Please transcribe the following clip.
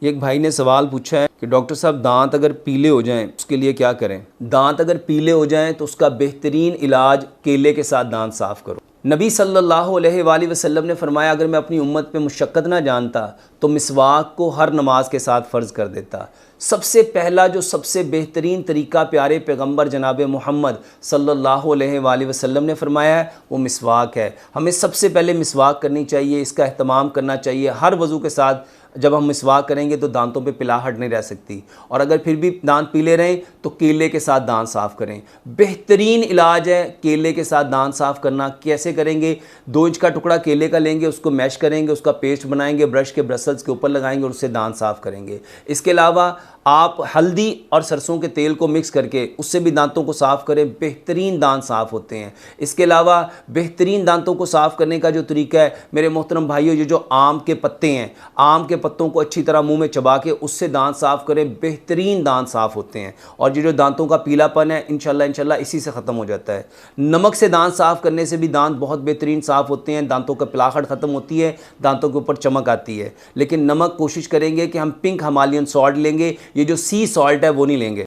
एक भाई ने सवाल पूछा है कि डॉक्टर साहब दांत अगर पीले हो जाएं उसके लिए क्या करें। दांत अगर पीले हो जाएं तो उसका बेहतरीन इलाज केले के साथ दांत साफ़ करो। नबी सल्लल्लाहु अलैहि वसल्लम ने फरमाया अगर मैं अपनी उम्मत पे मुशक्क़त ना जानता तो मिसवाक को हर नमाज के साथ फ़र्ज़ कर देता। सबसे पहला जो सबसे बेहतरीन तरीका प्यारे पैगंबर जनाब मोहम्मद सल्लल्लाहु अलैहि वसल्लम ने फरमाया है वो मिसवाक है। हमें सबसे पहले मिसवाक करनी चाहिए, इसका अहतमाम करना चाहिए। हर वज़ू के साथ जब हम मिसवाक करेंगे तो दांतों पे पिलाहट नहीं रह सकती, और अगर फिर भी दांत पीले रहें तो केले के साथ दांत साफ़ करें। बेहतरीन इलाज है केले के साथ दांत साफ़ करना। कैसे करेंगे? 2 इंच का टुकड़ा केले का लेंगे, उसको मैश करेंगे, उसका पेस्ट बनाएंगे, ब्रश के ब्रसल्स के ऊपर लगाएंगे और उससे दांत साफ़ करेंगे। इसके अलावा आप हल्दी और सरसों के तेल को मिक्स करके उससे भी दांतों को साफ़ करें, बेहतरीन दांत साफ़ होते हैं। इसके अलावा बेहतरीन दांतों को साफ़ करने का जो तरीका है मेरे मोहतरम भाइयों, ये जो आम के पत्ते हैं, आम के पत्तों को अच्छी तरह मुंह में चबा के उससे दांत साफ़ करें, बेहतरीन दांत साफ़ होते हैं। और ये जो दांतों का पीलापन है इंशाल्लाह इसी से ख़त्म हो जाता है। नमक से दांत साफ़ करने से भी दांत बहुत बेहतरीन साफ़ होते हैं, दांतों का पिलाहट ख़त्म होती है, दांतों के ऊपर चमक आती है। लेकिन नमक कोशिश करेंगे कि हम पिंक हिमालयन सॉल्ट लेंगे, ये जो सी सॉल्ट है वो नहीं लेंगे।